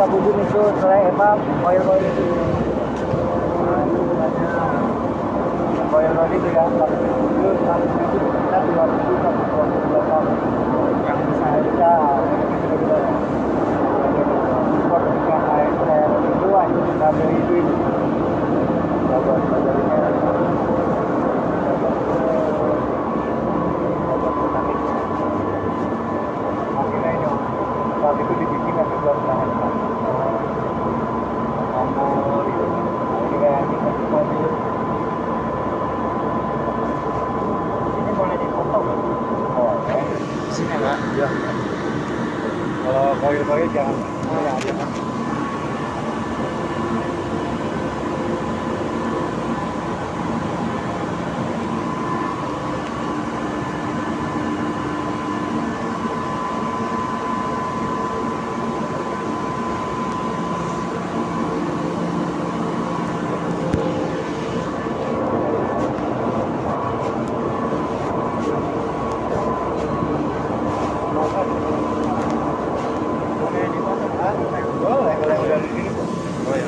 Bujun itu setelah EPAM koil-koil itu. Nah, itu banyak koil-koil itu ya. Satu itu kita 2000 sampai 22 tahun. Yang bisa import ikan air kayak itu aja kita beli itu. Waktu itu dibikin tapi belum tahan. Nomor itu, ini kayak ini mobil. Ini boleh dipotong kan? Oh, ya. Sini enggak? Ya. Kalau koil-koil jangan boleh aja kan. Boleh, kalau udah di sini. Oh ya.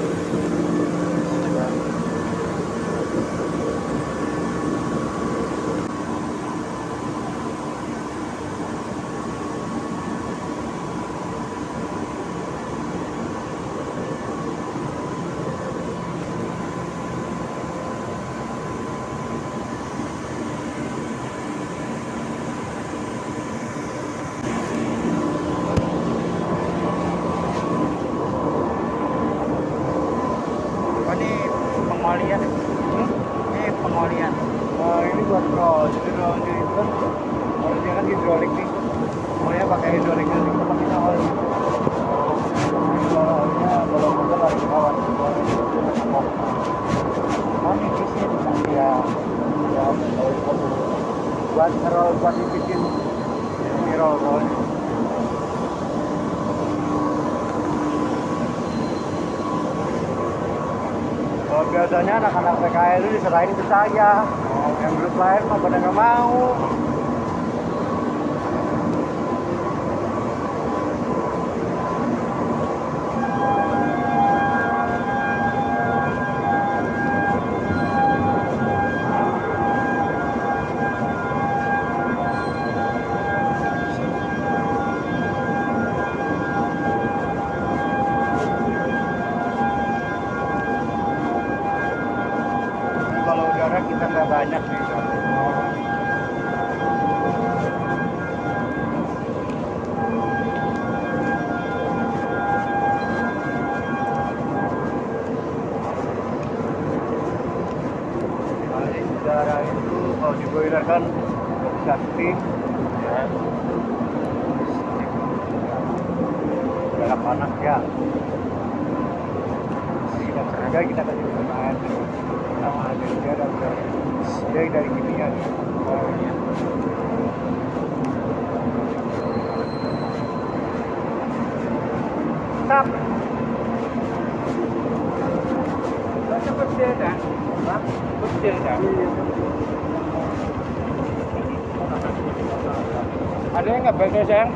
Pengolian. Ini pengolian. Nah, ini buat roll. Jadi rollnya itu kan, rollnya kan hidrolik nih. Pokoknya pakai hidrolik ini kita pakai oli. Kalau olinya kalau motor lari ke bawah. Ini bisnya di sana ya. Ya, buat roll, buat dibikin ini roll. Biasanya anak-anak PKL itu diserahin ke saya. Yang grup lain mah pada nggak mau. Kita nggak banyak nih. Udara itu kalau di boiler kan bisa steam, ya. Udara panas ya. Kita kerja kita kasih air sama aja dia dari kimia. Stop. Baca kecil kan? Kecil kan? Ada yang ngebel tuh sayang?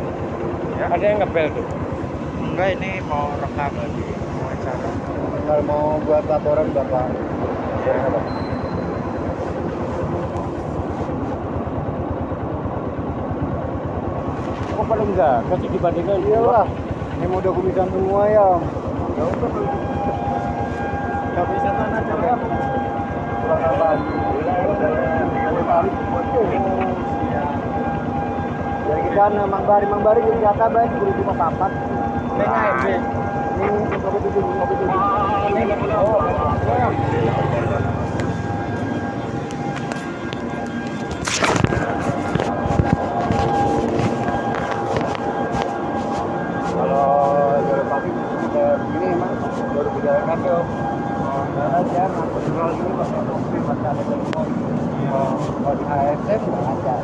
Ya? Ada yang ngebel tuh? Enggak, ini mau rekam lagi, mau acara. Kalau mau buat laporan bapak. Kok paling enggak? Kasih dibandingkan. Iyalah. Ini mau dokumentan semua ya. Ya udah kalau nggak bisa tanah coba. Kurang apa? Jadi kita Mang Bari jadi jatah baik 1054. PKMB. Ini kopi tujuh. Oh. Baru berjalan kaki om. Karena dia ngangkut roll ini pakai mobil masih ada telepon. Kalau di ASM nggak ada.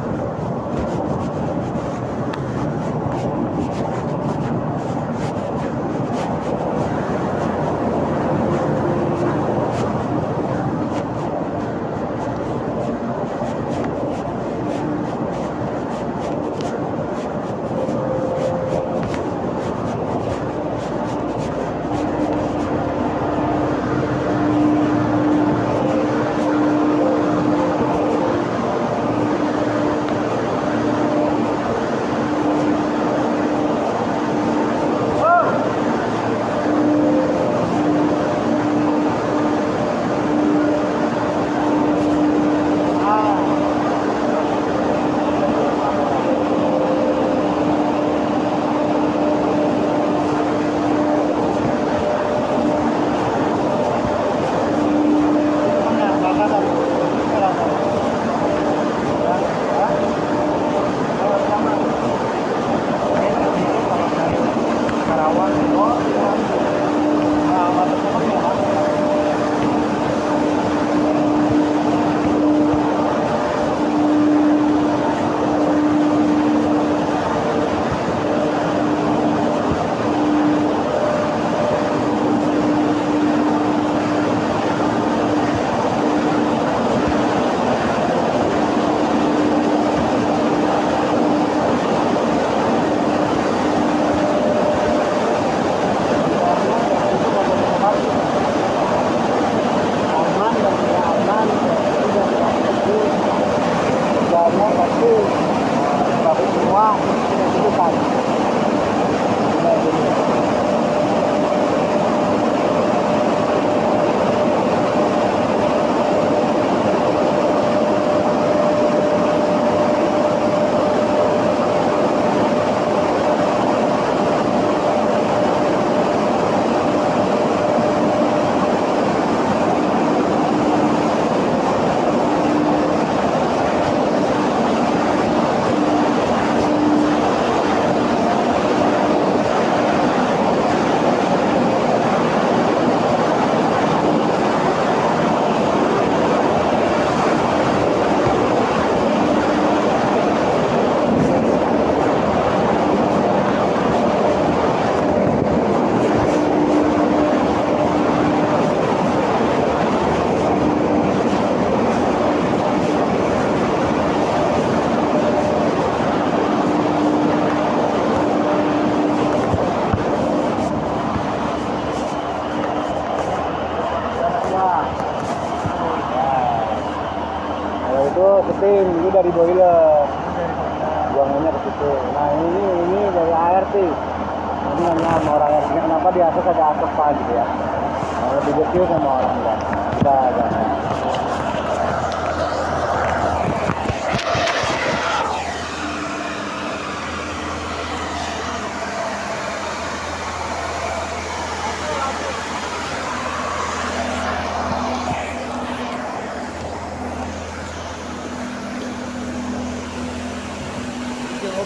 dari boiler. Buangannya ke situ. Nah ini dari ART. Ini nanya sama orang ART kenapa di atas ada asap pak gitu ya. Nah, lebih detail sama orang enggak. Enggak.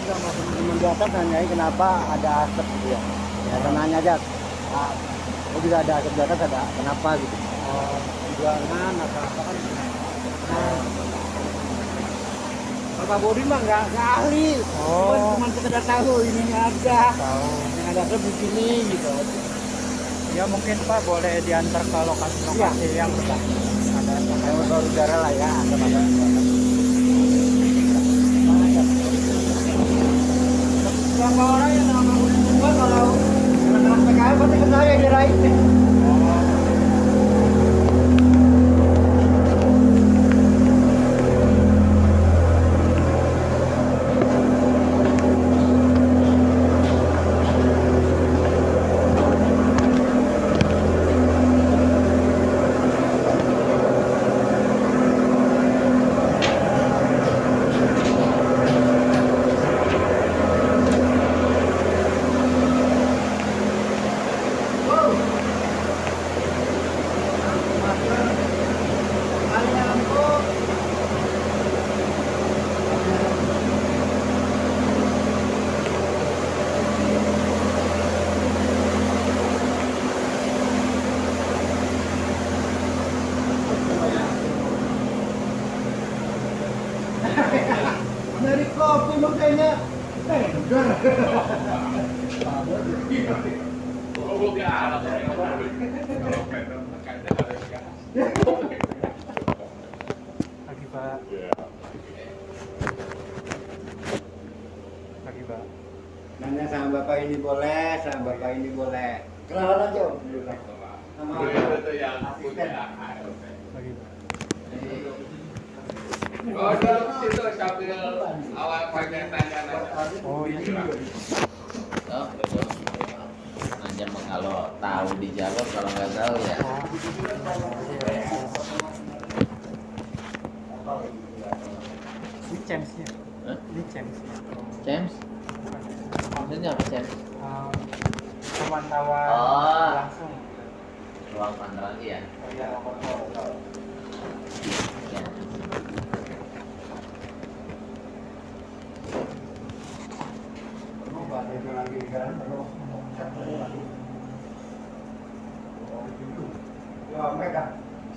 Sama teman di atas nanyain kenapa ada asap gitu ya. Ya nanya aja. Nah, oh juga ada asap di atas ada kenapa gitu. Oh, buangan apa kan. Nah, Bapak Bodin mah nggak ahli. Oh. Cuma sekedar tahu ini ada. Tahu. Yang ada asap di sini gitu. Ya mungkin Pak boleh diantar ke lokasi-lokasi yang ada motor udara lah ya. Ada. Berapa orang yang nama gua kalau dengan PKL pasti ke saya diraih. Dari kopi makanya lagi Pak. Lagi Pak. Nanya sama bapak ini boleh, sama bapak ini boleh. Kenalan aja Om. Sama itu yang asisten. Lagi Pak. Oh, dalam situ sambil awal pengen tanya. Oh iya. Oh, betul. Aja mah kalau tahu dijawab, kalau nggak tahu ya. Ini Champs-nya. Hah? Ini Champs-nya. James? Maksudnya apa James? Pemantauan Oh. langsung. Ruang pantauan ya. Oh iya, Ya.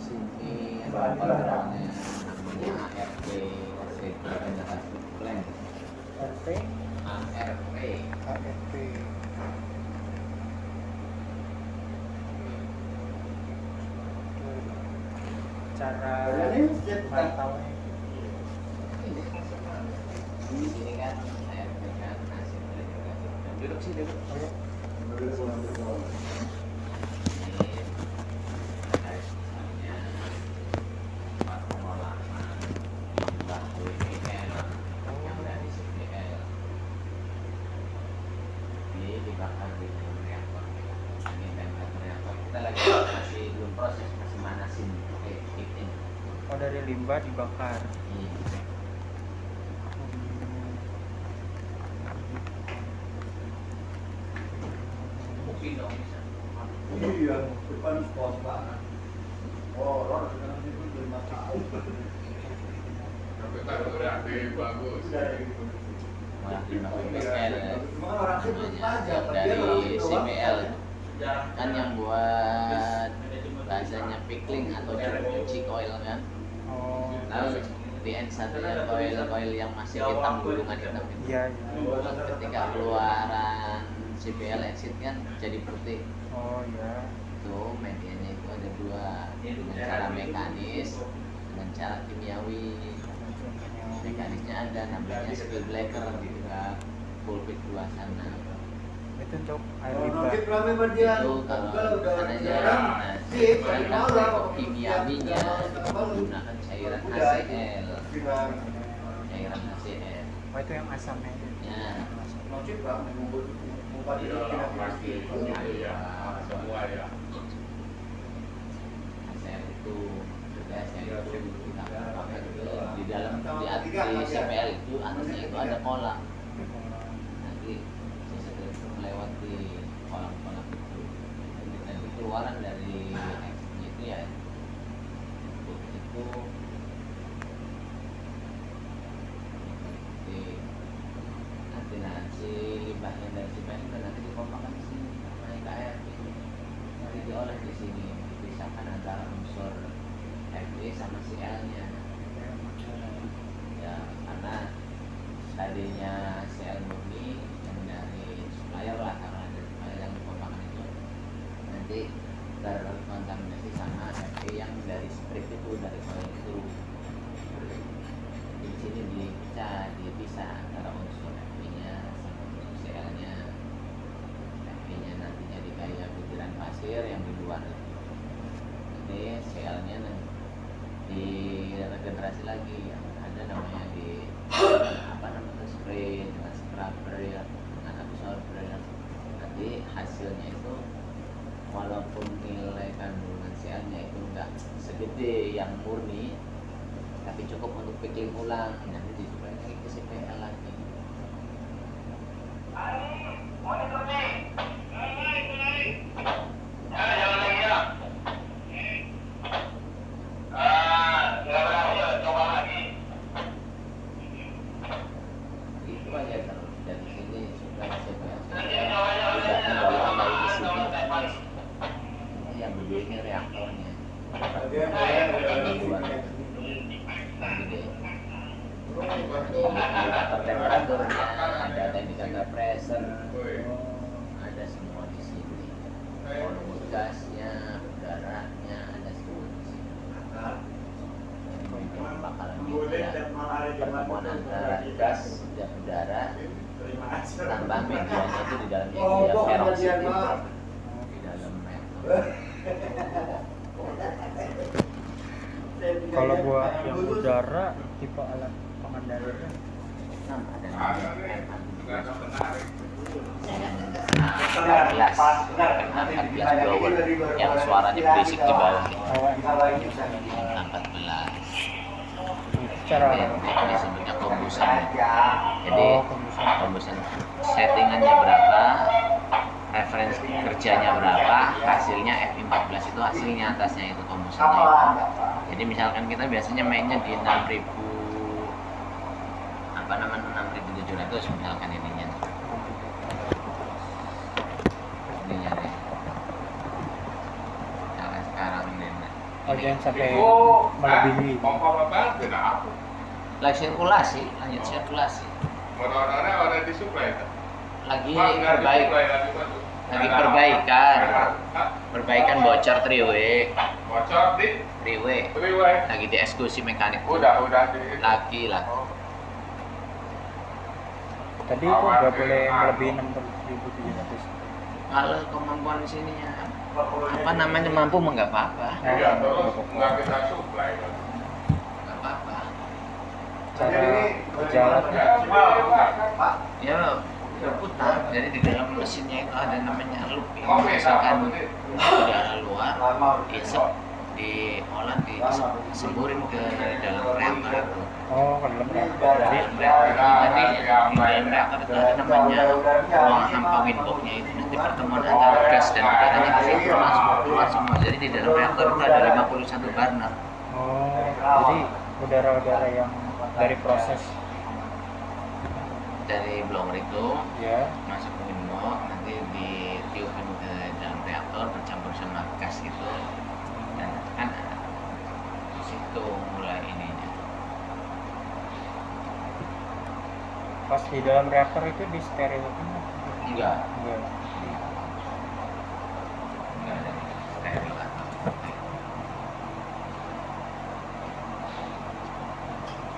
Sini ruang pantauannya namanya ART, Regenerasi Plan. RT, ART. ART. Cara mantaunya. Di sini kan ART kan hasil regenerasi plan. Duduk sih duduk. Oh dari limbah dibakar. Iya, depan pos banget. Oh, orang sekarang itu terima kasih. Tapi tak berarti bagus. Dari CBL kan yang buat bahasanya pickling atau cuci koil kan. Lalu di N1 ya koil yang masih hitam gulungan hitam itu. Iya. Ketika keluaran CBL exit kan jadi putih. Oh iya. Itu medianya itu ada dua, dengan cara mekanis dengan cara kimiawi. Mekanisnya ada namanya spill blacker juga pulpit luar sana. Itu untuk air limbah. Itu kalau sananya sedangkan kimiawinya menggunakan cairan HCl Oh itu yang asamnya. Ya. Nocip Pak, bukan Iya, pasti ya, semua ya. ACL itu kita pakai di dalam di CPL itu atasnya itu ada kolam. Nanti sesudah itu melewati kolam-kolam itu dan keluaran dari exitnya itu ya itu nanti limbahnya dari CPL itu nanti dipompakan ke sini naik ke air nanti diolah di sini dipisahkan antara unsur Fe sama Cl-nya ya karena tadinya Cl murni yang dari supplier lah karena ada supplier yang dipompakan itu nanti terkontaminasi sama Fe yang dari strip itu dari koil itu di sini dipisah antara unsur Fe-nya sama unsur Cl-nya. Fe-nya nantinya di kayak butiran pasir yang di luar itu. Jadi Cl-nya diregenerasi lagi yang ada namanya di spray dengan scrubber ya dengan absorber. Nanti hasilnya itu walaupun nilai kandungan Cl-nya itu enggak segede yang murni tapi cukup untuk pickling ulang nanti disuplai lagi ke CPL lagi. Itu aja terus dari sini suplai CPL udah kembali lagi ke sini yang gede ini reaktornya temperaturnya ada indikator pressure ada semua di sini volume gasnya udaranya ada semua di sini itu bakalan gitu ya pertemuan antara gas dan udara tambah medianya itu di dalam media peroxide di dalam reaktor. Kalau buat yang udara tipe alat pengendalinya ada blower yang suaranya berisik di bawah 14 cara ini disebutnya kombusan jadi kombusan settingannya berapa referensi kerjanya berapa hasilnya F14 itu hasilnya atasnya itu kombusannya jadi misalkan kita biasanya mainnya di 6000 6700 misalkan ininya deh misalkan sekarang ini jangan sampai melebihi lagi sirkulasi lanjut sirkulasi Motor-motornya ada disuplai kan? lagi perbaikan bocor triway Bocor di triway freeway. lagi dieksekusi mekanik Udah di lagi lah tadi itu nggak boleh melebihi 6.700 kalau kemampuan di sininya apa namanya mampu mah nggak apa-apa Iya, terus nggak kita suplai kan? nggak apa-apa cara berjalan ya berputar jadi di dalam mesinnya itu ada namanya looping misalkan udara luar isep diolah disemburin ke dalam reaktor itu ke dalam reaktor jadi nanti di dalam reaktor itu ada namanya ruang hampa windownya itu nanti pertemuan antara gas dan udaranya di situ keluar semua jadi di dalam reaktor itu ada 51 burner jadi udara-udara yang dari proses dari blower itu ya masuk ke window nanti ditiupin ke dalam reaktor bercampur sama gas itu dan kan di situ mulai ininya pas di dalam reaktor itu di steril enggak enggak ada steril atau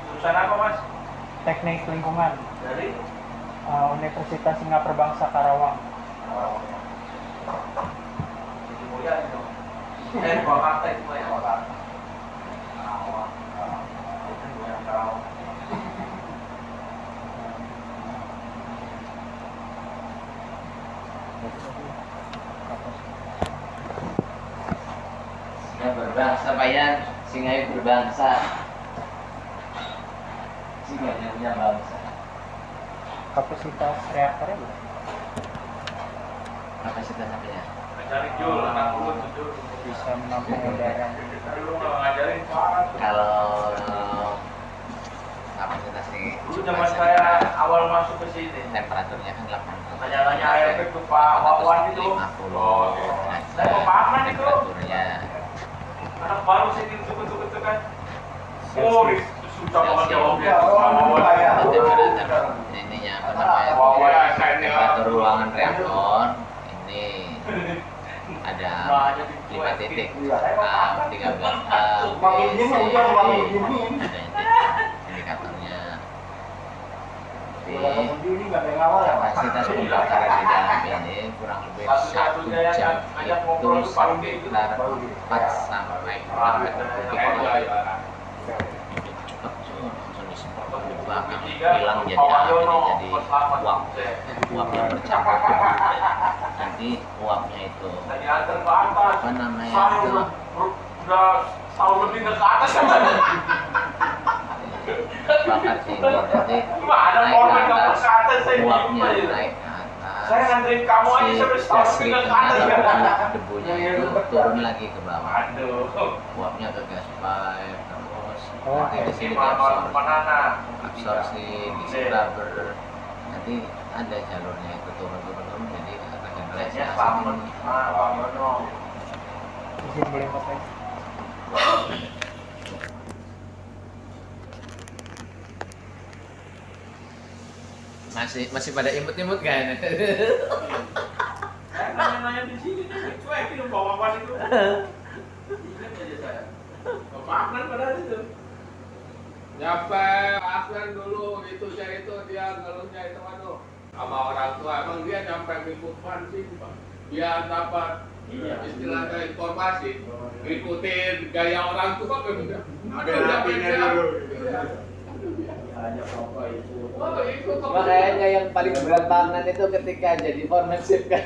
Jurusan apa Mas? teknik lingkungan Dari? Universitas Singapura Bangsa Karawang. Jadi mulia itu. Dua partai semua ya Pak. Itu yang Karawang. Sampaian Singayu berbangsa. Singanya punya bangsa. Kapasitas reaktornya berapa? Kapasitas apanya? Cari Jul, anak lu tuh Jul. Bisa menampung udara. Tadi lu nggak ngajarin Pak. Kalau kapasitas ini Dulu zaman saya awal masuk ke sini. temperaturnya kan 80. Tanya-tanya ARP ke Pak Wawan itu. 50. Saya mau paham itu. Temperaturnya Anak baru sini tukut-tukut kan. Oh, susah banget jawabnya. temperatur ininya apa namanya? Temperatur ruangan reaktor ini ada 5 titik A, 13 A, B, C, D, ada indikatornya. Di kapasitas pembakaran di dalam ini kurang lebih 1 jam itu sekitar 4 sampai 5 meter kubik. Langsung disemprot dibakar, hilang jadi jadi uapnya bercampur. Nanti uapnya itu apa namanya itu udah tahun lebih ke atas kan. bakar sini nanti Ada naik momen ke ke atas, atas saya uapnya gitu. naik ke atas. Saya nganterin kamu aja Si sampai gas setahun lebih ke ritmenya atas atau kan. debunya itu turun lagi ke bawah. Aduh. Uapnya ke gas pipe terus Oh, nanti di sini absorpsi di scrubber. Nanti ada jalurnya itu turun jadi akan Biasanya glaciasi. Pak Yono. Izin boleh pakai. Masih pada imut-imut kan? Nanya-nanya di sini nih, cuekin bawa apa itu. Ingat aja saya. Bapak Aknan padahal itu. Nyampe Aklan dulu itu dia ngeluhnya itu aduh sama orang tua emang dia nyampe minggu depan sih Pak. Dia dapat istilahnya informasi ikutin gaya orang tua kan ada Pindah dulu. Hanya apa itu. Oh, itu Makanya yang paling berantakan itu ketika jadi foremanship kan.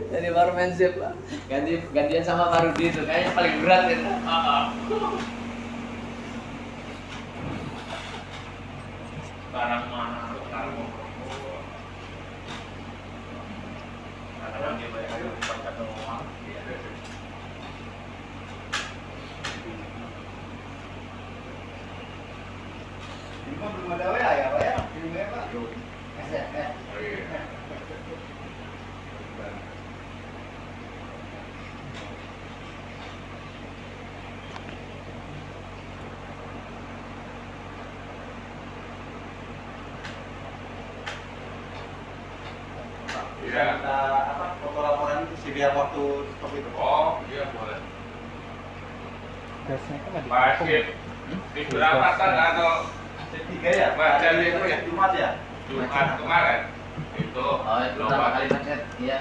Jadi foremanship gantian sama Marudi itu kayaknya paling berat itu. Sekarang mana? Sekarang mau kadang dia bayar dipakai doang. Ini mah belum ada WA ya, Pak ya? Belum ya, Pak? SMS. Iya. Foto laporan itu sih biar waktu stop itu. Oh, iya boleh. Gasnya kan ada di Masih di berapa kan atau Tiga ya? Macet itu ya? Jumat ya? Jumat kemarin itu Oh itu pertama kali macet, iya.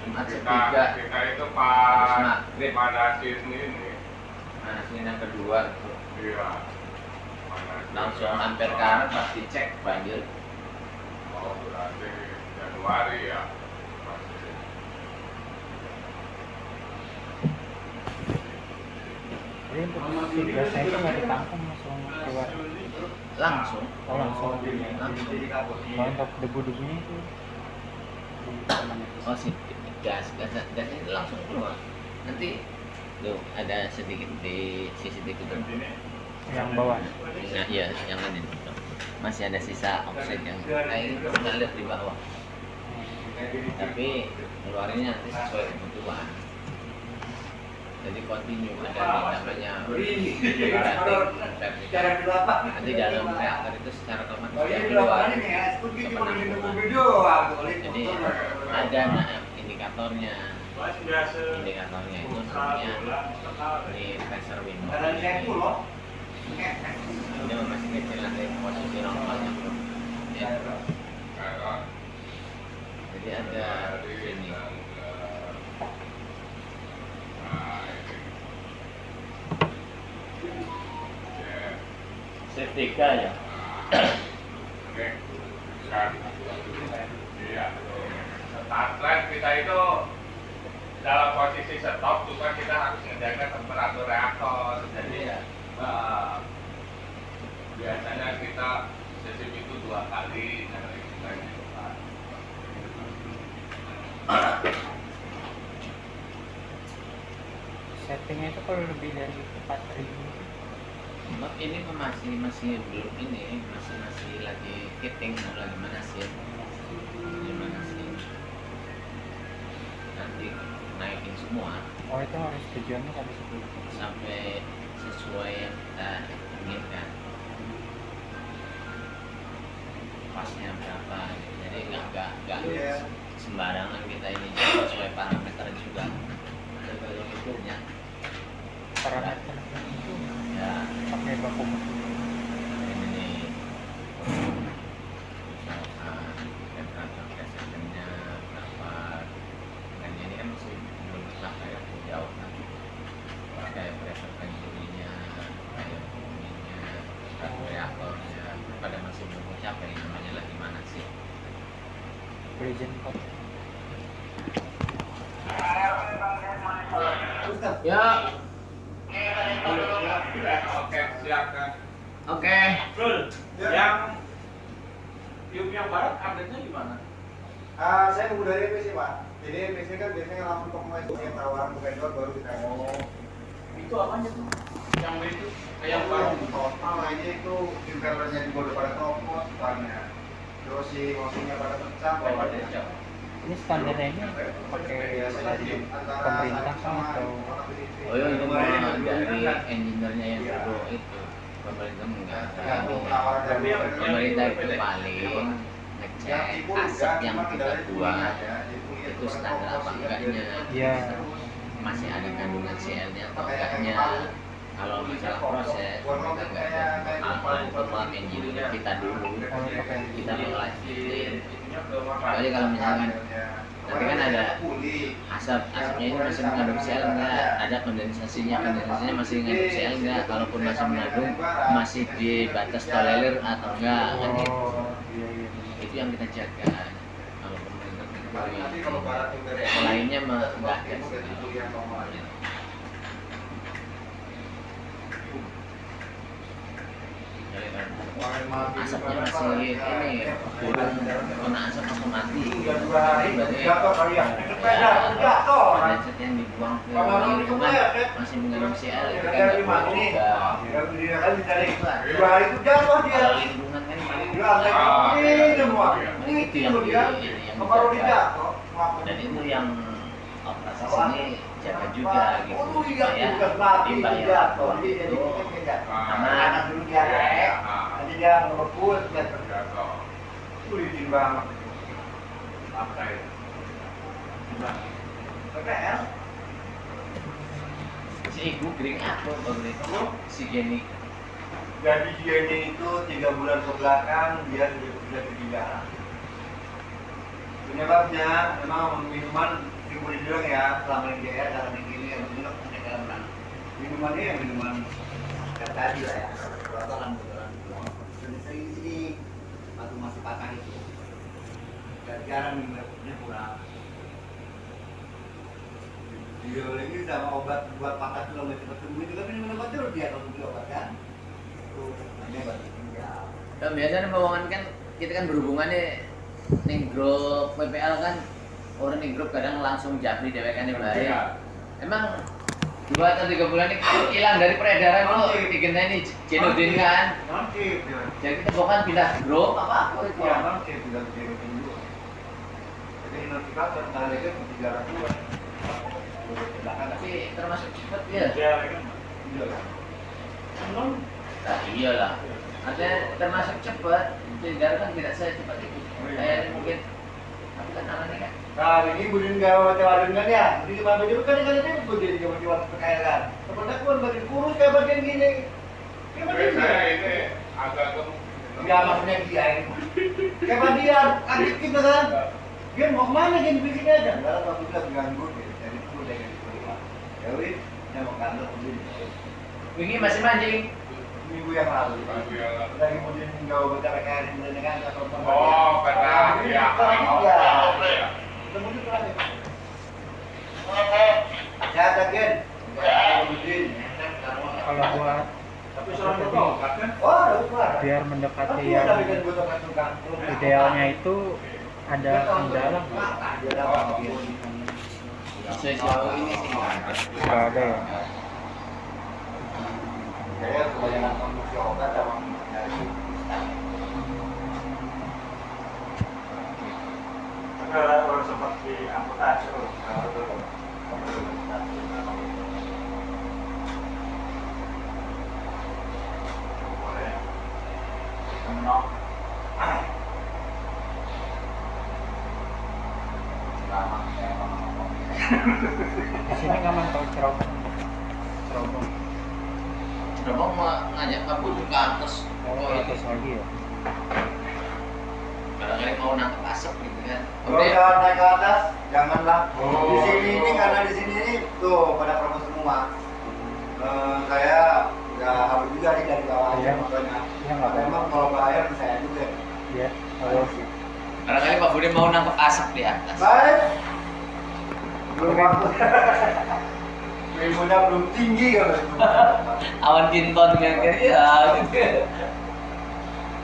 Jumat kita ketiga. itu pas Maghrib. manasin ini. Nah sini yang kedua itu Iya. Manasin. langsung hampir kanan pas dicek banjir. Oh berarti Januari ya. Masih. Jadi untuk si gasnya itu nggak ditampung langsung keluar. Langsung. Oh, langsung. Langsung. Kalau untuk debu-debunya itu Oh sih gasnya itu langsung keluar. Nanti tuh ada sedikit di CCTV tuh. yang bawah. Nah iya yang ini masih ada sisa offset yang kayak ngalir di bawah. Tapi keluarnya nanti sesuai kebutuhan. Jadi continue ada namanya vertikal. Nanti dalam reaktor itu secara otomatis dia keluar. Jadi ada indikatornya. Indikatornya itu namanya di pressure window. Ini masih kecil nanti posisi normalnya bro. Ya. Jadi ada ini. Safety car ya. Oke. Iya. Start line kita itu dalam posisi stop, cuma kita harus menjaga temperatur reaktor. Jadi ya biasanya kita sesi itu 2 kali dari kita gitu kan. Settingnya itu kalau lebih dari 4.000. Ini masih belum ini, masih lagi fitting, lagi manasin. Nanti naikin semua Oh itu harus tujuannya kan sebelum. sampai sesuai yang kita inginkan, pasnya berapa. Jadi nggak sembarangan kita ini, sesuai parameter juga. Ada kalau hitungnya Parameter itu ya pakai baku mutu. ini nih, misalkan temperatur kesetannya berapa. Kan ini kan masih belum sampai jauh kan, kayak pressure tensinya, kayak ininya, reaktornya pada masih belum mencapai, namanya lagi mana sih. Legend code. Ya, Oke, siap kan. oke. Brul, yang tiup yang barat update-nya gimana? Saya nunggu dari PC Pak. Jadi PC kan biasanya langsung ke yang tawaran ke vendor baru kita. Itu apanya tuh? Yang itu kayak yang baru. Total ini itu impelernya juga udah pada copot bannya. Terus si mousingnya pada pecah, bawaannya. Ini standarnya ini pakai dari pemerintah kan atau Oh iya, itu mah dari engineer-nya yang dulu itu. Pemerintah enggak. Pemerintah itu paling ngecek asap yang kita buat itu standar apa enggaknya. Iya. Masih ada kandungan CL-nya atau enggaknya. Kalau masalah proses, kita enggak ada. Kalau engineer kita dulu, kita mulai kecuali kalau misalkan nanti kan ada asapnya ini masih mengandung sel enggak, ada kondensasinya masih mengandung sel enggak, kalaupun masih mengandung masih di batas tolerir atau enggak kan gitu. Itu yang kita jaga. Kalau pemerintah lainnya enggak ada sih. Asapnya masih ini turun, kena asap langsung mati. Berarti kondensat yang dibuang ke lingkungan masih mengandung CL, itu kan nggak boleh juga. Kalau lingkungan kan itu dan itu yang operasi sini jaga juga gitu, supaya dibayar waktu itu aman. Nanti dia ngebut dan licin banget. Pakai. PPL. Si ibu kering apa begitu? Si Jenny. Jadi dia itu 3 bulan ke belakang dia sudah ketinggalan. Penyebabnya memang minuman yang boleh bilang ya selama ini dia dalam ini yang minum ketinggalan. Minumannya yang minuman tadi lah ya. Botolan. Jadi sering waktu masih patah itu. Dan jarang minumnya kurang. Dia lagi sama obat buat patah tulang cepat sembuh itu kan minum obat terus dia kalau beli obat kan. Kan biasanya bawaan kan kita kan berhubungannya ning grup PPL kan, orang ning grup kadang langsung japri dewek kan bahaya. Emang 2 atau 3 bulan ini hilang dari peredaran lo digenta ini Genodin kan? Jadi kita bukan pindah grup apa? Jadi notifikator tadi kan 300-an. Tapi termasuk cepat ya. Belum. Nah, iyalah. Ada termasuk cepat, tidak kan tidak secepat itu. Kayak mungkin tapi kan namanya kan. Nah, ini budin gawa tawarin kan ya. Jadi cuma baju kan ini gue jadi cuma waktu kekayaan. Sebenarnya gue bagian kurus kayak bagian gini. Kayak bagian Biasanya gini. ini agak gemuk. Enggak maksudnya dia ini. Kayak bagian adik kita kan. Dia mau kemana jadi bisik aja. Enggak lah, aku bilang ganggu gitu. Jadi itu udah jadi keluar. Ya wih, saya mau kantor begini. Wingi masih mancing. Minggu yang lalu. Lagi budin gawa baca kekayaan ini kan. Oh, pernah ya. Iya. Ya. Kemudian terakhir. kalau buat Tapi soal foto kan? Oh, ada keluar. biar mendekati Tapi yang ada bikin butuh tukang. idealnya itu ada kendala nggak? Sejauh ini sih Nggak ada ya. Saya kebanyakan konsumsi obat sama dari Kalau sempat di amputasi, boleh. Menok. Di sini nyaman kalau cerobong. Cerobong. Berapa mau ngajak kabur ke atas? Oh, atas lagi ya. Barangkali mau nangkep asap gitu kan. kalau udah naik ke atas, janganlah. Oh. Di sini ini karena di sini ini tuh pada kelompok semua. Saya udah harus juga nih dari bawah aja Iya. makanya. Iya, nggak apa-apa. Memang kalau ke air saya juga. Iya. Kalau Barangkali Pak Budi mau nangkep asap di atas. Baik. Belum waktu. Ilmunya belum tinggi kalau itu. Awan kinton kan ya.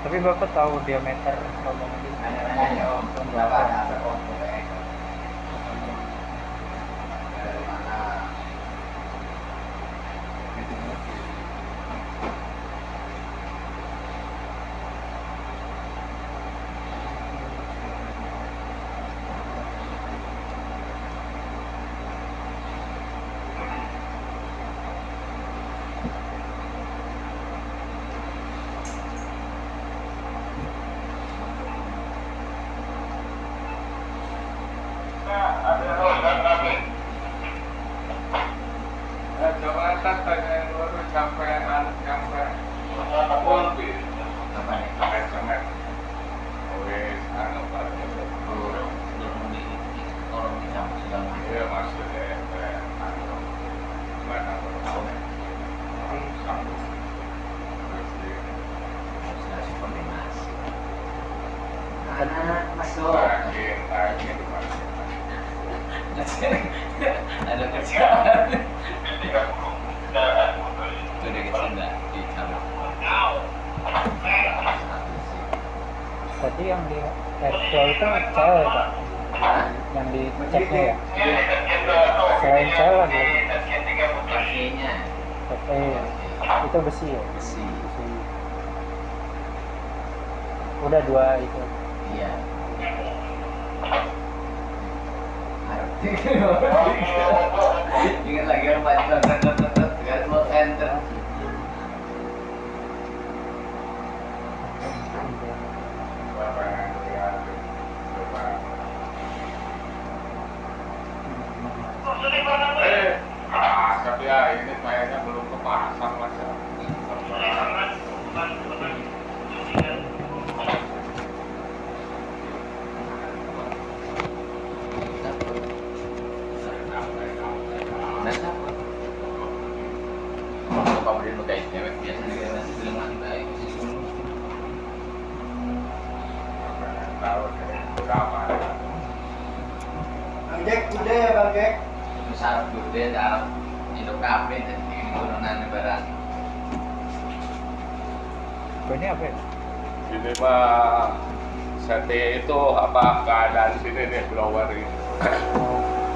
tapi Bapak tahu diameter cerobong ini? Nanya-nanya om, berapa ada asap om? Dari mana? Jabatan tanya yang baru sampai Polri. Apa nih? Sampai semen. Wes, anu pada Orang dicampur segala macam. iya maksudnya anu gimana kalau sambung Hasil koordinasi. Anak masuk. lagi Ada kerjaan. Udah kita enggak dicampur. Berarti yang di Expo itu cewek Pak? Yang diceknya ya? Selain cewek lagi? Pastinya itu besi ya? besi. Besi. Udah dua itu. Iya. Ingat lagi orang Pak garis mau enter. tapi ya ini kayaknya belum kepasang mas ya. Dan apa? Kalau kamu di guys cewek biasanya dia nasi bilang mati baik. Tahu berapa? Bang Jack, udah ya Bang Jack. Itu syarat dulu dia dalam Indo Cafe dan di turunan barang. Ini apa ya? Ini mah setia itu apa keadaan sini nih blower ini.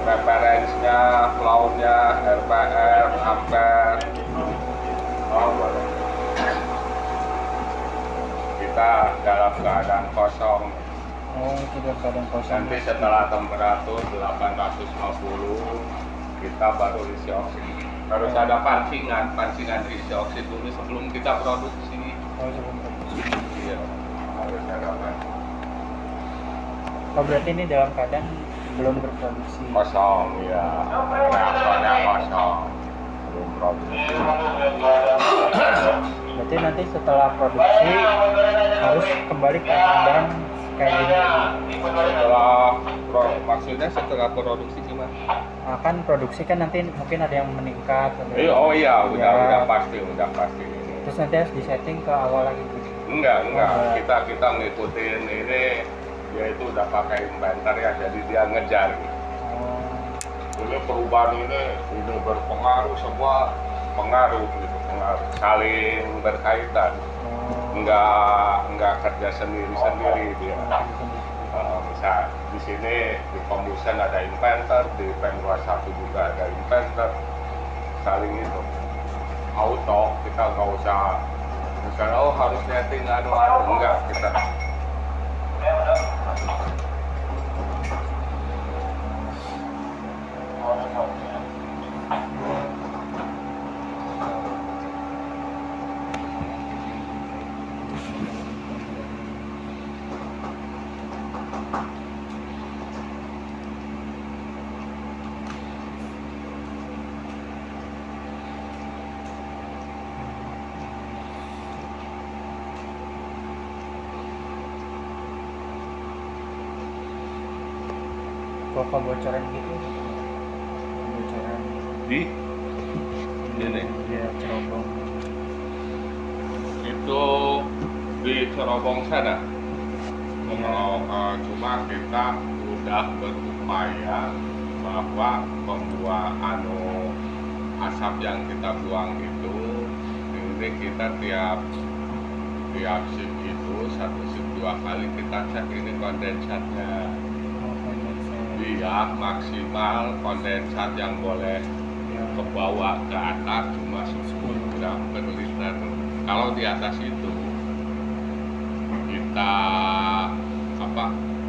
Referensinya, cloudnya, RPM, ampere. Oh boleh. Kita dalam keadaan kosong. Oh, itu dalam keadaan kosong. Nanti setelah temperatur 850 kita baru isi oksigen. Harus ada pancingan isi oksigen dulu sebelum kita produksi. Oh, sebelum produksi. Iya, harus ada pancingan. Oh, berarti ini dalam keadaan belum berproduksi. Kosong ya, reaktornya kosong, belum produksi. Berarti nanti setelah produksi harus kembali ke keadaan kayak gini. Maksudnya setelah produksi gimana? Nah, kan produksi kan nanti mungkin ada yang meningkat. Oh iya, Ya. udah pasti. Terus nanti harus disetting ke awal lagi gitu. Enggak. Kita ngikutin ini, dia itu udah pakai inventor ya, jadi dia ngejar. Oh, Ini perubahan ini berpengaruh, semua pengaruh gitu. saling berkaitan. Enggak kerja sendiri dia. Misal di sini di Pembusan ada inventor, di Pem 21 juga ada inventor, saling itu auto, kita nggak usah misalnya harus netting enggak, kita Kok kebocoran gitu? Kebocoran di ini dia cerobong. itu di cerobong sana. Cuma kita udah berupaya bahwa asap yang kita buang itu, ini kita tiap shift itu 1 shift 2 kali kita cek ini kondensatnya. Dia maksimal kondensat yang boleh ke bawah ke atas cuma 10 gram per liter. Kalau di atas itu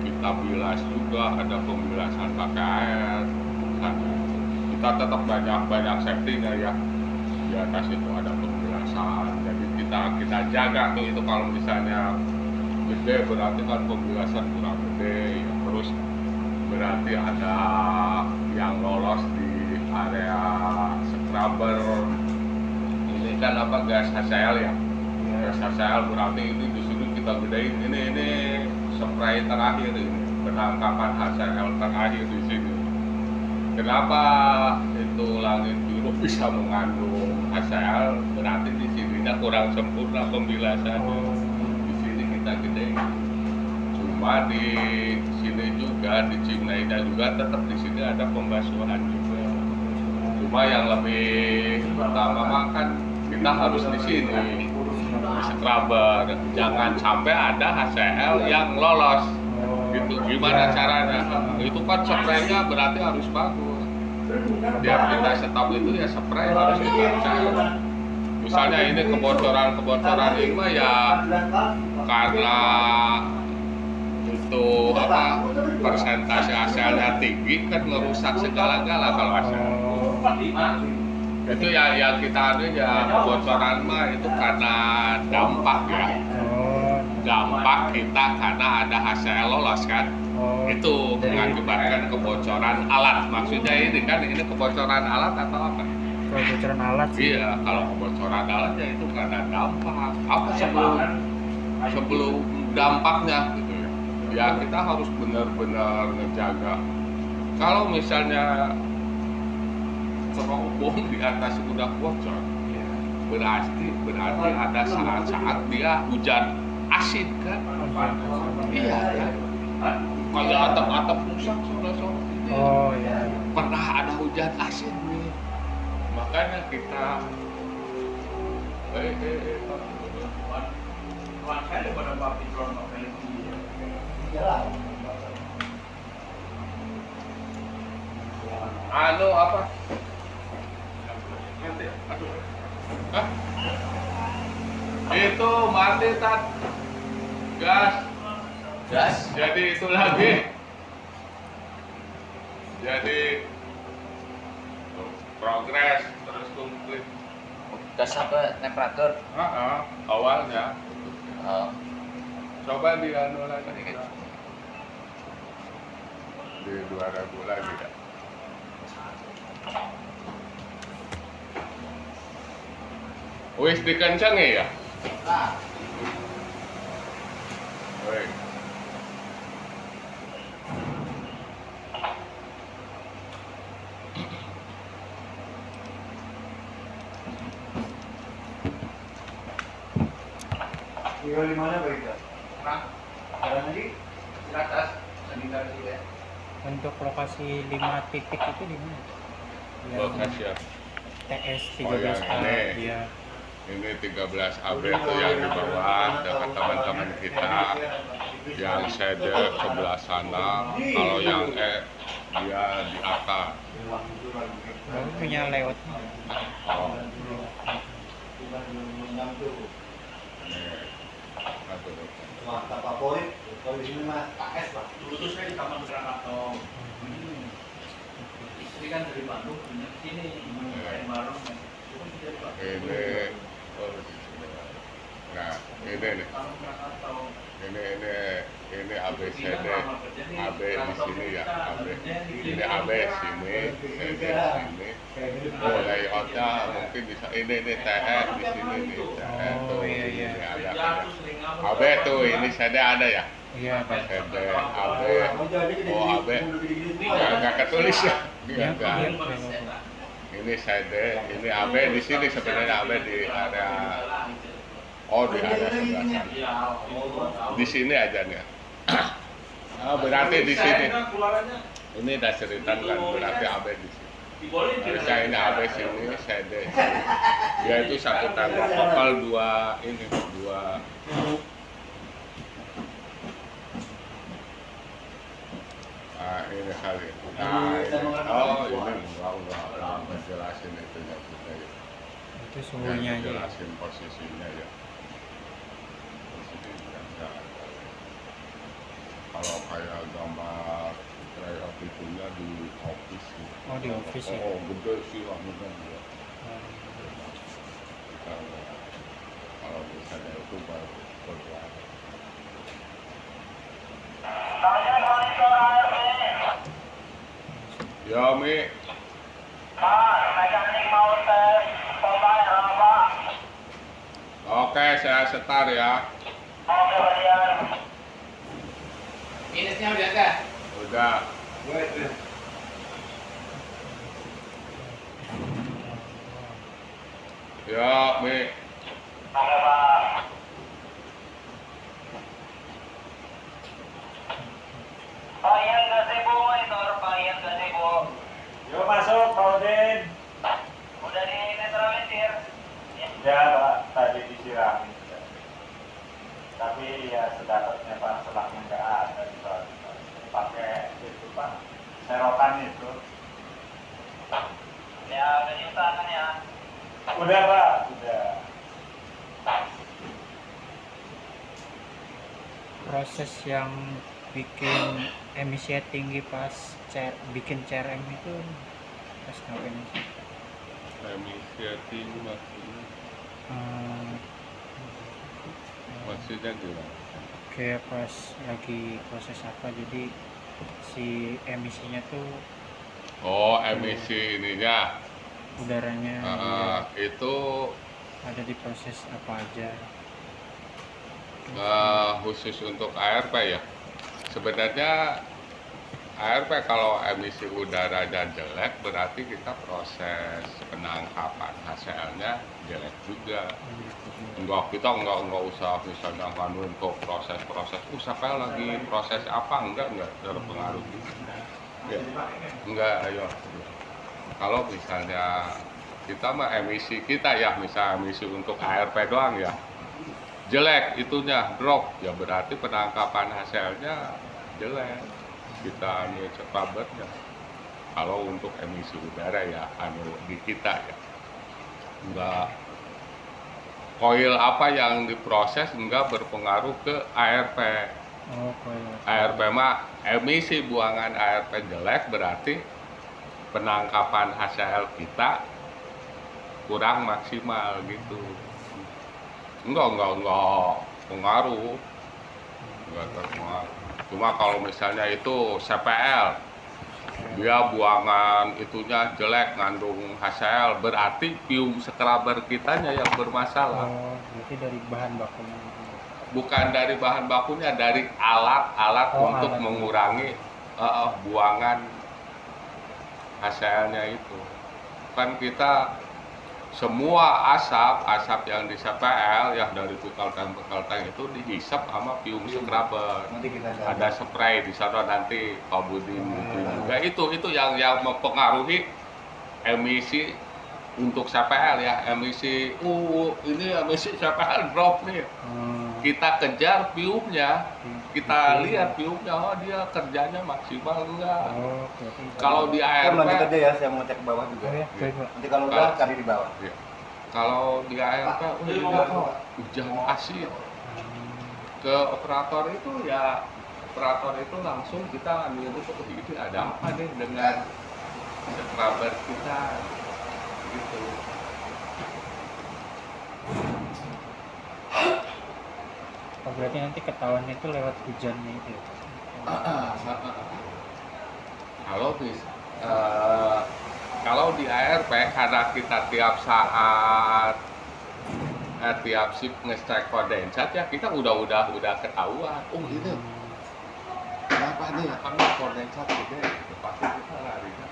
kita bilas juga, ada pembilasan pakai air. Kita tetap banyak safety-nya ya. Di atas itu ada pembilasan. Jadi kita jaga tuh itu, kalau misalnya gede berarti kan pembilasan kurang gede ya. Terus berarti ada yang lolos di area scrubber. Ini kan gas HCl ya. Gas HCl berarti ini di sini kita bedain ini spray terakhir ini, penangkapan HCl terakhir di sini. Kenapa itu langit biru bisa mengandung HCl? Berarti di sininya kurang sempurna pembilasannya. Di sini kita gedein. Cuma di sini juga, di Cimnaida juga tetap di sini ada pembasuhan juga. Cuma yang lebih pertama kan kita harus di sini di scrubber, jangan sampai ada HCl yang lolos. Gitu. Gimana caranya? Itu kan spraynya berarti harus bagus. Tiap kita stop itu ya spray harus dibaca. Misalnya ini kebocoran ini mah ya karena itu persentase HCl-nya tinggi kan merusak segala-gala kalau HCl. Itu ya kita kebocoran mah itu karena dampak ya. Dampak kita karena ada HCl lolos kan. Itu mengakibatkan kebocoran alat. Maksudnya ini kebocoran alat atau apa? Kebocoran alat sih. Iya, kalau kebocoran alat ya itu karena dampak. Apa sebelum dampaknya gitu ya. Ya kita harus benar-benar ngejaga. Kalau misalnya cerobong di atas udah bocor, berarti ada saat-saat dia hujan asin kan? Iya kan? Kayak atap-atap rusak sudah. Oh iya. Pernah ada hujan asin nih. Makanya kita apa? Nanti, aduh. Hah? Itu mati tat. Gas. Jadi itu lagi. Jadi progres terus komplit. Gas apa temperatur? Awalnya. Coba di lagi. Di 2000 lagi ya. Wis dikenceng ya? Woi. Tinggal di mana Pak Ida? Jalan lagi di atas, sekitar sini ya. Untuk lokasi 5 titik itu di mana? Lokasi ya. TS Oh, yang 13A ini. dia. Ini 13 AB tuh yang di bawah dekat teman-teman kita. Yang sede sebelah sana. Kalau yang E dia di atas. Baru punya lewat. Oh. Aduh. Wah, tak favorit. Kalau di sini mah KS lah. Lurusnya di Taman Krakatau. Istri kan dari Bandung, punya sini, main bareng. Ini oh, nah ini nih. Taman Krakatau. Ini ABCD AB di sini ya AB ini AB sini CD sini oh layoutnya mungkin bisa ini TE di sini nih TE tuh ini ada AB tuh ini CD ada ya Iya, Pak. CD AB oh AB nggak ketulis ya enggak ini CD ini AB di sini sebenarnya AB di area oh di area sebelah sana di sini aja nih. Oh, berarti di sini. Ini dasaritan kan berarti AB di sini. Harusnya ini AB sini, CD sini. Ya itu satu tanda. Total dua ini dua. Nah ini kali. Nah ini. Oh ini enggak menjelasin itu ya kita ya. Itu suhunya aja. Jelasin posisinya ya. Kalau kayak gambar layout itunya di office sih. Oh, di office ya? Oh, gede sih anunya dia. Kalau misalnya itu baru berbuat. Ya, Mi. Pak, mekanik mau tes pompa ya, Pak. Oke, saya setar ya. Oke, Pak. Minusnya udah enggak? Udah. Ya, Mi. Oke, Pak. Pak Ian gazebo monitor, Pak Ian gazebo. Yuk masuk, Pak Udin. Udah dinetralisir. Ya, Pak, tadi disiramin. Tapi ya sedapat Pak selaknya nggak ada di sana. Pakai itu Pak, serotan itu. Ya, udah diusahakan ya. Udah Pak, udah. Proses yang bikin emisi tinggi pas bikin CRM itu pas ngapain sih? Emisi tinggi maksudnya. Maksudnya gimana? Kayak pas lagi proses apa jadi si emisinya tuh Oh, emisi ininya. udaranya Itu ada di proses apa aja. khusus untuk ARP ya. Sebenarnya ARP kalau emisi udaranya jelek berarti kita proses penangkapan HCl-nya jelek juga. Kita enggak usah misalnya nganu untuk proses siapa lagi proses apa enggak terpengaruh gitu. Ya. Enggak, ayo. Kalau misalnya kita mah emisi kita ya, misal emisi untuk ARP doang ya. Jelek itunya drop ya berarti penangkapan hasilnya jelek. Kita anu scrubbernya. Kalau untuk emisi udara ya anu di kita ya. Enggak koil apa yang diproses enggak berpengaruh ke ARP. Oh, koil. ARP mah emisi buangan ARP jelek berarti penangkapan HCl kita kurang maksimal gitu. Enggak pengaruh. Enggak terpengaruh. Cuma kalau misalnya itu CPL dia buangan itunya jelek ngandung HCl berarti pium scrubber kitanya yang bermasalah. Oh, berarti dari bahan bakunya. Bukan dari bahan bakunya, dari alat untuk alat. mengurangi buangan HCl-nya itu. Kan kita semua asap yang di CPL yang dari bekal tank itu dihisap sama pium scrubber. Nanti kita Ada spray di sana nanti Pak Budin juga itu yang mempengaruhi emisi untuk CPL ya, emisi ini emisi CPL drop nih. Kita kejar piupnya, kita lihat piupnya, oh dia kerjanya maksimal enggak. Kalau di Saya ARP, lanjut aja ya, saya mau cek ke bawah juga. Oh ya, baik Pak. Nanti kalau udah cari di bawah. iya. Kalau di ARP, ini kok hujan asin. Ke operator itu ya, operator itu langsung kita ambil itu, ini ada apa nih dengan scrubber kita, gitu. Oh, berarti nanti ketahuan itu lewat hujannya itu ya? Kalau di ARP karena kita tiap saat tiap shift ngecek kondensat ya, kita udah ketahuan. Oh ini kenapa nih kami kondensat gede, pasti kita larinya.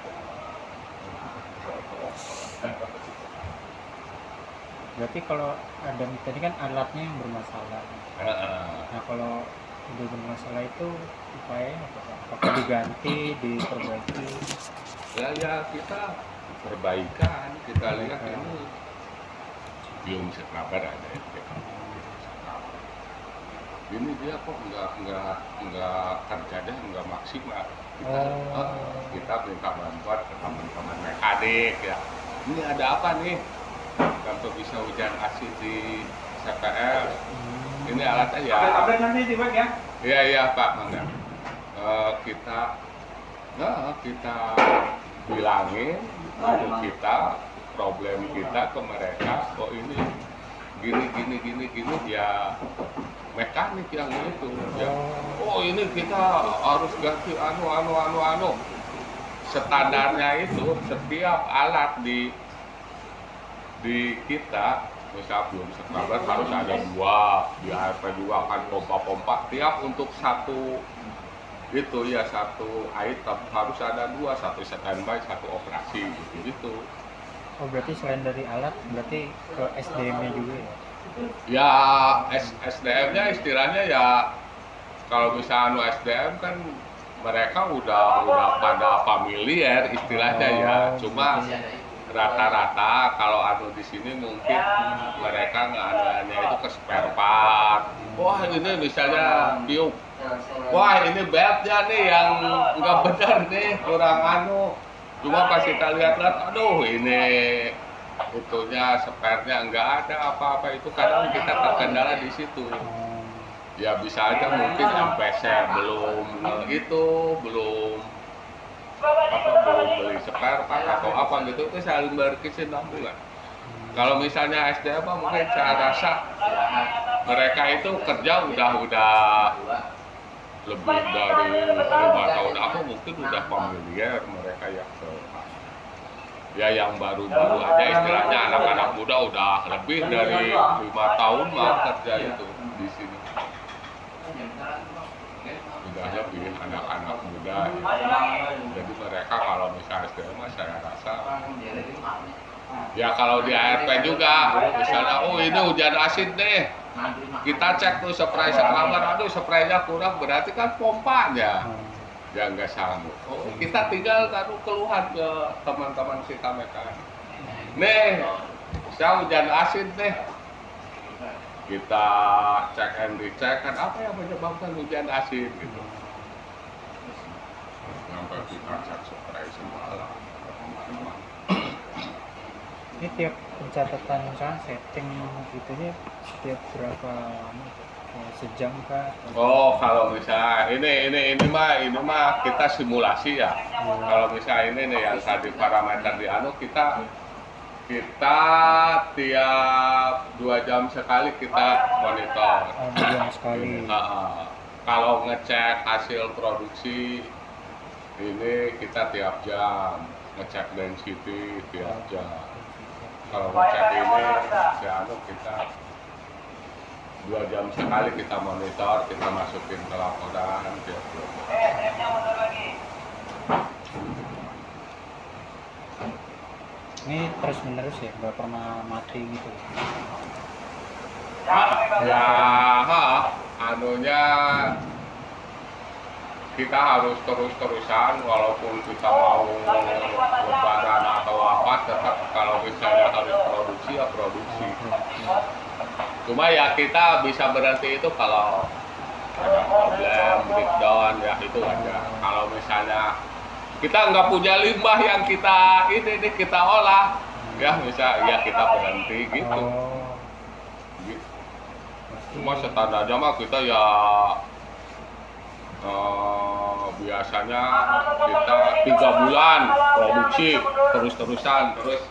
Berarti kalau ada tadi kan alatnya yang bermasalah. Nah kalau udah bermasalah itu upaya apa Pak? Apakah diganti, diperbaiki? Ya kita perbaikan, kita lihat ini belum scrubber ada ya. Ini dia kok nggak kerjanya nggak maksimal. Kita minta bantuan ke teman-teman mekanik ya. Ini ada apa nih? Kalau bisa hujan asin di CPL. Ini alatnya ya. Update nanti di web ya. Iya Pak, Mangga. Kita bilangin kita problem kita ke mereka. Oh ini gini ya, mekanik yang itu ya. Oh ini kita harus ganti anu. Standarnya itu setiap alat di kita misal belum scrubber harus ada 2, di ARP juga akan pompa tiap untuk satu itu ya, satu item harus ada 2, satu standby, satu operasi gitu. Oh berarti selain dari alat berarti ke SDM-nya juga ya? Ya SDM-nya istilahnya ya, kalau misalnya SDM kan mereka udah pada familiar istilahnya ya, cuma rata-rata kalau di sini mungkin mereka nggak itu ke spare part. Wah ini misalnya piup, wah ini beltnya nih yang nggak benar nih, kurang cuma pas kita lihat-lihat, aduh ini itunya spare-nya nggak ada apa-apa, itu kadang kita terkendala di situ. Ya bisa aja mungkin MPC belum beli spare part atau apa gitu, itu saling berkesinambungan. Kalau misalnya SDM mungkin saya rasa mereka itu kerja udah lebih dari 5 tahun apa, mungkin udah familiar mereka ya yang baru-baru aja istilahnya anak-anak muda udah lebih dari 5 tahun mah kerja itu di sini. Udah lebih anak-anak muda ya. Jadi mereka kalau misalnya SDM saya rasa ya, kalau di ARP juga misalnya ini hujan asin deh, kita cek tuh spray scrubber, aduh spraynya kurang, berarti kan pompanya ya nggak sanggup. Kita tinggal keluhan ke teman-teman kita mekanik, nih saya hujan asin deh, kita cek and recheck kan apa yang menyebabkan hujan asin gitu. Sampai kita cek spray semua lah. Ini tiap pencatatan misalnya setting gitunya setiap berapa sejam kah? Oh kalau misalnya ini mah kita simulasi ya. Kalau misalnya ini nih yang tadi parameter di kita tiap 2 jam sekali kita monitor. 2 jam sekali. Kalau ngecek hasil produksi ini kita tiap jam, ngecek density tiap jam. Kalau ngecek ini kita 2 jam sekali kita monitor, kita masukin ke laporan tiap jam. Ini terus menerus ya, nggak pernah mati gitu. Ya, kita harus terus-terusan walaupun kita mau lebaran atau apa, tetap kalau misalnya harus produksi ya produksi. Cuma ya kita bisa berhenti itu kalau ada problem, breakdown ya itu aja. Kalau misalnya kita nggak punya limbah yang kita ini kita olah, ya bisa ya kita berhenti gitu. Gitu. Cuma standarnya mah kita ya biasanya kita 3 bulan produksi terus-terusan, terus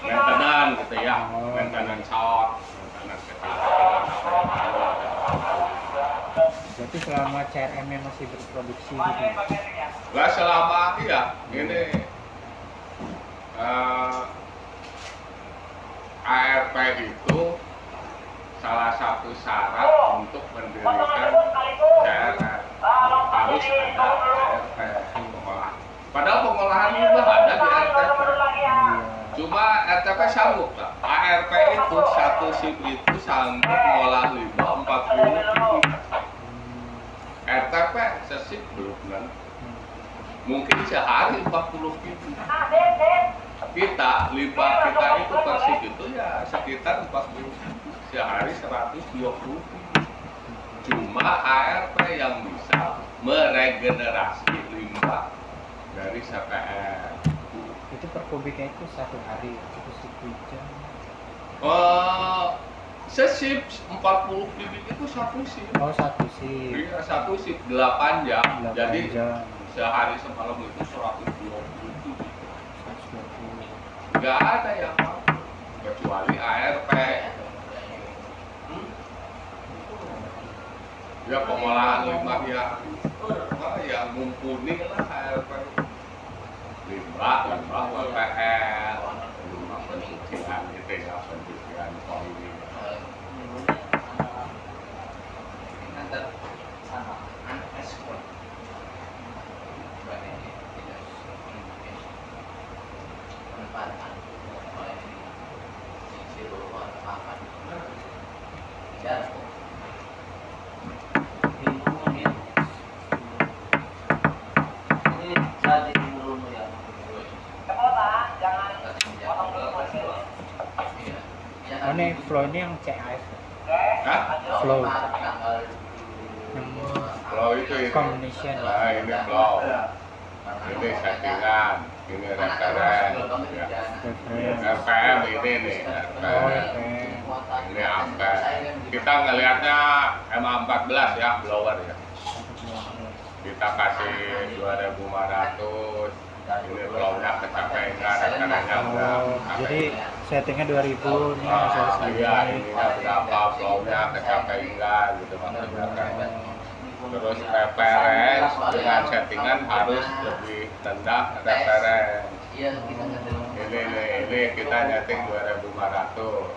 maintenance gitu ya, maintenance shop, maintenance Berarti selama CRM-nya masih berproduksi gitu. Lah selama iya ini ARP itu salah satu syarat untuk mendirikan CRM, harus ada ARP pengolahan. Padahal pengolahan limbah ada di RTP. Cuma RTP sanggup lah. ARP itu satu shift itu sanggup mengolah limbah 40 kubik. RTP sesip belum kan? Mungkin sehari 40 kubik. Kita limbah kita itu per shift itu ya sekitar 40 kubik. Sehari 120 kubik. Cuma ARP yang bisa meregenerasi limbah dari CPR. Itu per kubiknya itu 1 hari, itu 1 jam. Sesip 40 kubik itu 1 shift. Oh, 1 sih. Iya, 1 shift 8 jam. 8 Jadi jam. sehari semalam itu 120 kubik. 120. Nggak ada yang mampu kecuali ARP. Ya pengolahan limbah ya mumpuni lah ARP. Limbah WPL, limbah pencucian gitu ya, pencucian poli. Oh, ini flow ini yang CAF. Hah? Flow. Flow itu Combination. Nah, ini flow. Ini settingan, ini referen. Ya. RPM ini nih, Oh, RPM. Ini ampere. Kita ngelihatnya MA14 ya, blower ya. Kita kasih 2.500. Ini flow-nya kecapai enggak, referennya enggak. Jadi settingnya 2000 nih saya Iya, ininya berapa, flow-nya kecapai enggak gitu maksudnya kan. Terus reference dengan settingan harus lebih rendah reference. Ini kita nyeting 2.500.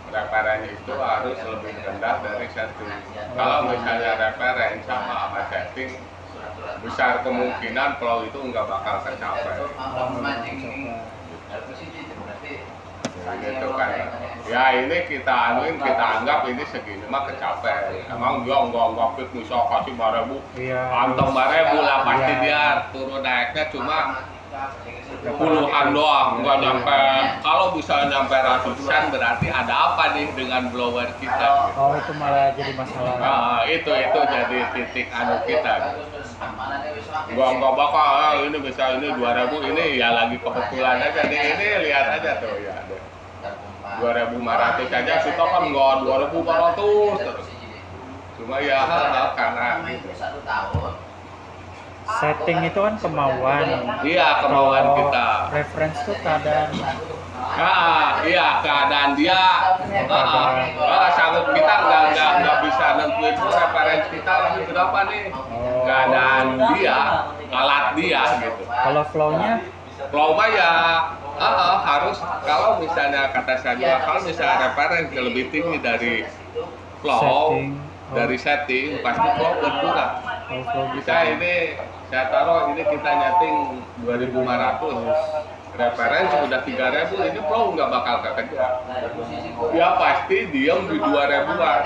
Reference itu harus lebih rendah dari setting. Kalau misalnya reference sama setting, besar kemungkinan flow itu nggak bakal tercapai. Gitu kan. Ya ini kita anuin, kita anggap ini segini mah kecapai. Emang dia nggak fit misal kasih 5.000, anteng 5.000 lah pasti dia turun naiknya cuma puluhan doang, nggak nyampe. Kalau bisa nyampe ratusan berarti ada apa nih dengan blower kita? Oh, itu malah jadi masalah. Nah, itu jadi titik anu kita. Nggak bakal ini bisa ini 2.000 ini ya lagi kebetulan aja nih, ini lihat aja tuh ya. 2.500 aja kita kan nggak 2.400 terus. Cuma ya karena gitu. Setting itu kan kemauan. Iya, kemauan Kalau kita. Reference tuh keadaan. Iya keadaan dia. Sanggup kita nggak bisa nentuin referensi kita lagi berapa nih. Keadaan dia, alat dia gitu. Kalau flow-nya Flow mah ya harus kalau misalnya kata saya kalau misalnya referensi lebih tinggi dari flow, setting. dari setting pasti flow berkurang. Oh, flow Bisa ini saya taruh ini kita nyeting 2.500. referensi udah 3.000, ini flow nggak bakal kekejar. Ya pasti diem di 2.000-an,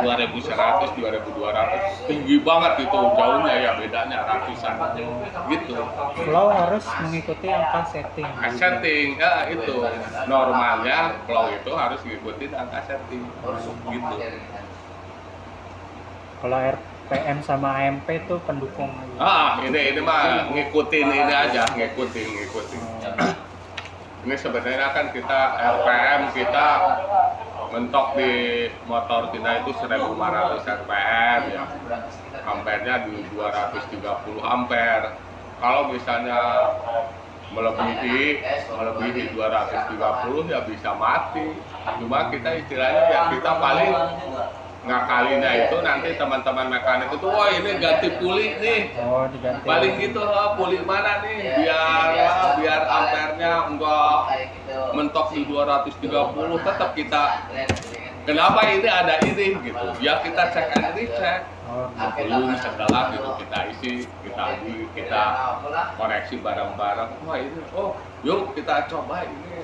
2.100, 2.200, tinggi banget itu jauhnya ya, bedanya ratusan gitu. Flow harus mengikuti angka setting. Setting ya itu normalnya flow itu harus ngikutin angka setting gitu. Kalau RPM sama AMP tuh pendukung. Ini mah ngikutin ini aja, ngikutin. Ini sebenarnya kan kita RPM kita mentok di motor kita itu 1.500 RPM ya. Ampernya di 230 ampere. Kalau misalnya melebihi 230 ya bisa mati. Cuma kita istilahnya ya kita paling ngakalinya itu nanti teman-teman mekanik itu, wah ini ganti puli nih. Oh, diganti. Paling gitu, puli mana nih biar ampernya enggak mentok di 230, tetap kita. Kenapa ini ada ini gitu? Ya kita cek and recheck. Belum segala gitu kita isi, kita koreksi barang-barang. Wah ini, yuk kita coba ini.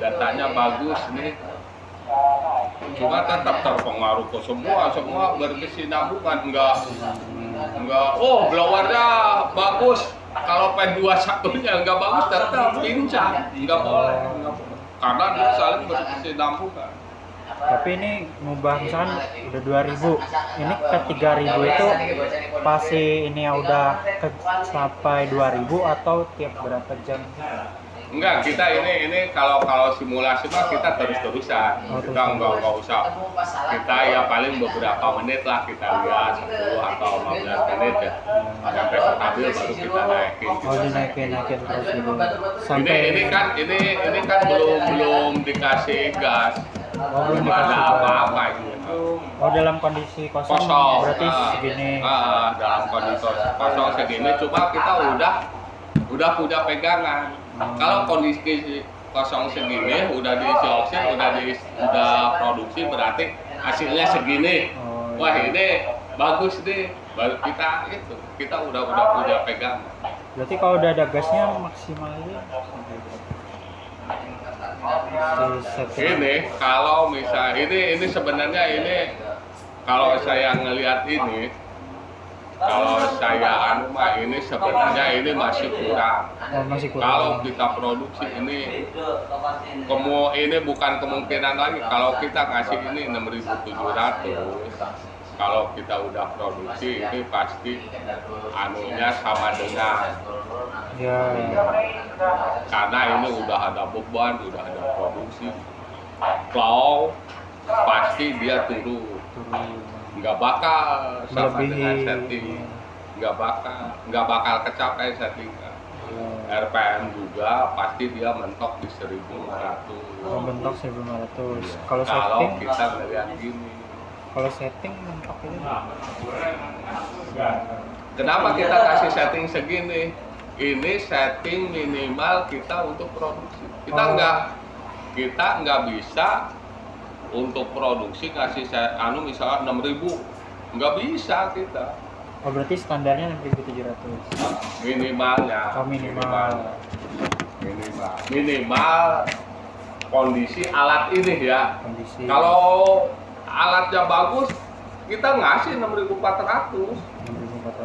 Datanya bagus nih. Cuma tetap terpengaruh ke semua berkesinambungan, enggak blowernya bagus, kalau P21-nya enggak bagus tetap pincang, enggak boleh, karena dia saling berkesinambungan. Tapi ini ngubah misalkan udah 2.000, ini ke 3.000 itu pasti ini ya udah sampai 2.000 atau tiap berapa jam? Enggak, kita ini kalau simulasi mah kita terus-terusan. Kita enggak usah. Kita ya paling beberapa menit lah kita lihat 10 atau 15 menit ya. Sampai stabil baru kita naikin. Dinaikin terus dulu. Sampai ini kan belum dikasih gas. Belum ada apa-apa gitu. Dalam kondisi kosong. Berarti segini. Dalam kondisi kosong segini, cuma kita udah punya pegangan. Kalau kondisi kosong segini, udah diisi oksin, udah produksi, berarti hasilnya segini. Wah ini bagus deh, baru kita udah punya pegangan. Berarti kalau udah ada gasnya maksimalnya ini kalau misal ini sebenarnya ini kalau saya ngelihat ini, kalau saya ini sebenarnya ini masih kurang. Kalau kita produksi ini bukan kemungkinan lagi. Kalau kita ngasih ini 6.700, kalau kita udah produksi ini pasti anunya sama dengan. Ya. Karena ini udah ada beban, udah ada produksi. Flow pasti dia turun. Nggak bakal sama dengan setting, nggak bakal kecapai settingan. RPM juga pasti dia mentok di 1.500. Mentok 1.500. Ya. Kalau kita ngeliat gini. Kalau setting mentok ini. Kenapa kita kasih setting segini? Ini setting minimal kita untuk produksi. Kita nggak bisa untuk produksi kasih misalnya 6.000, nggak bisa kita. Berarti standarnya 6.700. Minimalnya. Minimal kondisi alat ini ya. Kalau alatnya bagus, kita ngasih 6.400.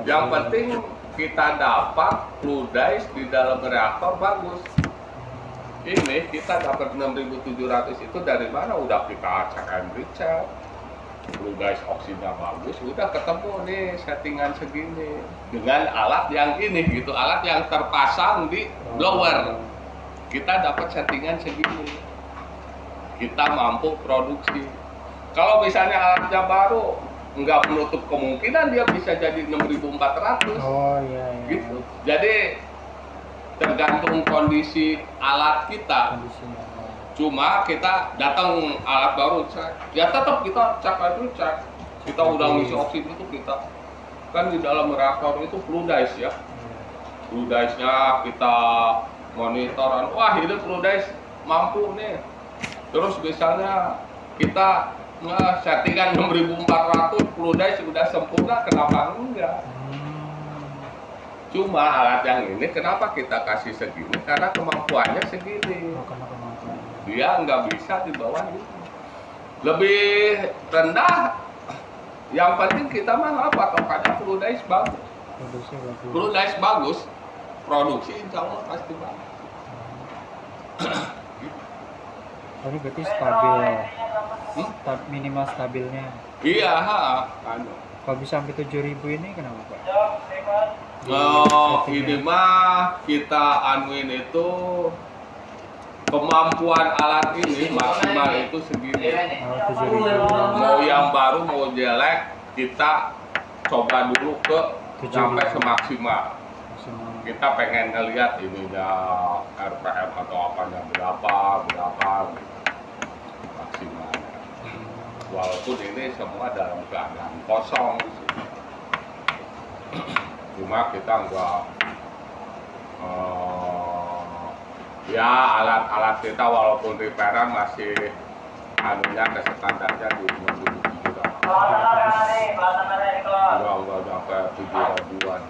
Yang penting kita dapat fluidize di dalam reaktor bagus. Ini kita dapat 6.700 itu dari mana? Udah kita cek and recheck, fluidize oksidnya bagus, udah ketemu nih settingan segini dengan alat yang ini gitu, alat yang terpasang di blower. Kita dapat settingan segini, kita mampu produksi. Kalau misalnya alatnya baru, nggak menutup kemungkinan dia bisa jadi 6.400. Iya. Gitu. Jadi tergantung kondisi alat kita. Cuma kita datang alat baru cek, ya tetap kita cek. Kita udah ngisi oksid itu kita kan di dalam reaktor itu fluidize ya. Fluidize-nya kita monitoran. Wah ini fluidize mampu nih. Terus misalnya kita settingan 6.400 fluidize sudah sempurna, kenapa enggak? Cuma alat yang ini kenapa kita kasih segini? Karena kemampuannya segini. Dia nggak bisa di bawah itu. Lebih rendah. Yang penting kita mah apa? Kalau ada Crudice bagus. Crudice bagus. Produksi insya Allah pasti bagus. Ini berarti stabil, minimal stabilnya. Iya, Kalau bisa sampai 7.000 ini kenapa Pak? Ini mah kita anuin itu kemampuan alat ini maksimal itu segini. 7.000. Mau yang baru mau jelek kita coba dulu ke sampai semaksimal. Kita pengen ngelihat ini udah RPM atau apanya berapa gitu. Maksimal. Walaupun ini semua dalam keadaan kosong. Cuma kita enggak ya alat-alat kita walaupun repairan masih anunya ke standarnya di 27 enggak sampai 7.000-an.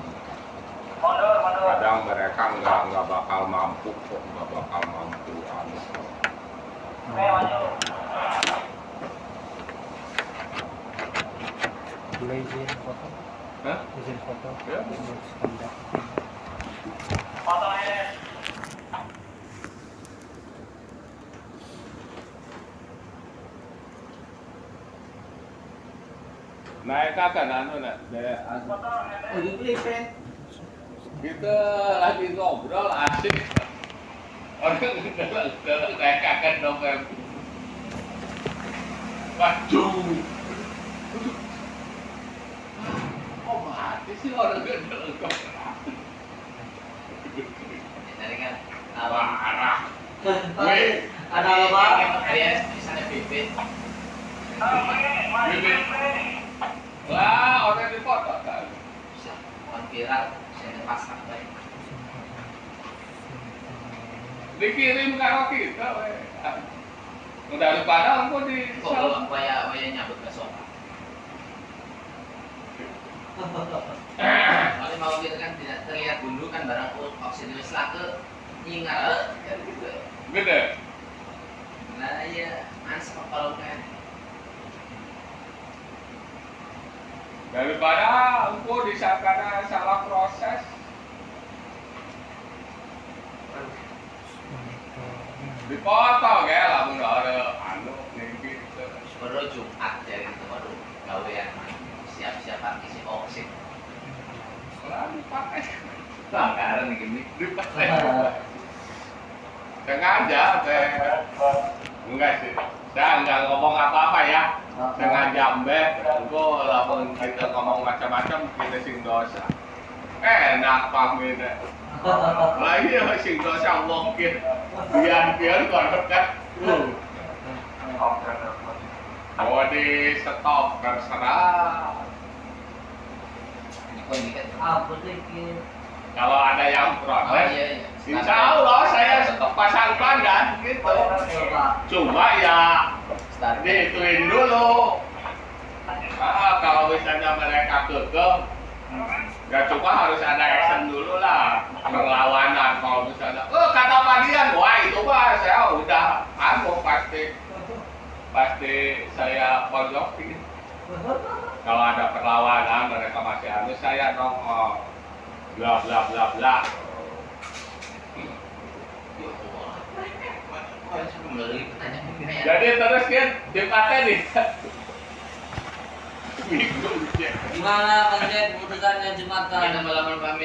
Kadang mereka nggak bakal mampu kok, nggak bakal mampu anu. Boleh izin foto? Hah? Izin foto? Ya. Standar. Naik akan anu nak, daya anu. Kita lagi ngobrol asik. Orang kayak kakek November. Waduh. Kok mati sih orang gede kok. Tadi kan Marah. Weh, ada apa? Kayak di sana bibit. Bibit. Wah, orang di foto kan. Bisa viral, bisa dipasang baik. Dikirim ke kita, weh. Daripada aku di Kok waya nyabut ke sofa. Kalau mau gitu kan tidak terlihat dulu kan barang oksigenus lake nyingar kan gitu. Gede. Nah ya, mans kalau kan. Daripada aku disangka salah proses. Dipotong ya, lamun ada anu ning gitu. Baru Jumat dari itu baru gawean siap-siap pakai si oksid. Selalu pakai. Pelanggaran nih gini. Dipakai. Sengaja saya enggak sih. Saya enggak ngomong apa-apa ya. Sengaja ambek. Engko lamun kita ngomong macam-macam kita sing dosa. Enak pamit. Lagi ya sing dosa mungkin. Biar kon kan. Mau di stop terserah. Kalau ada yang protes, insya Allah saya pasangkan kan gitu. Cuma ya dihituin dulu. Kalau misalnya mereka kekeh, ya cuma harus ada action dulu lah, perlawanan. Kalau misalnya, kata Padian, wah itu mah saya udah, aku pasti saya pojokin. Kalau ada perlawanan mereka masih anu saya nongol, bla bla bla bla. Jadi terus kan dipakai nih. Gimana konsep putusannya Jumatan? Kita malam-malam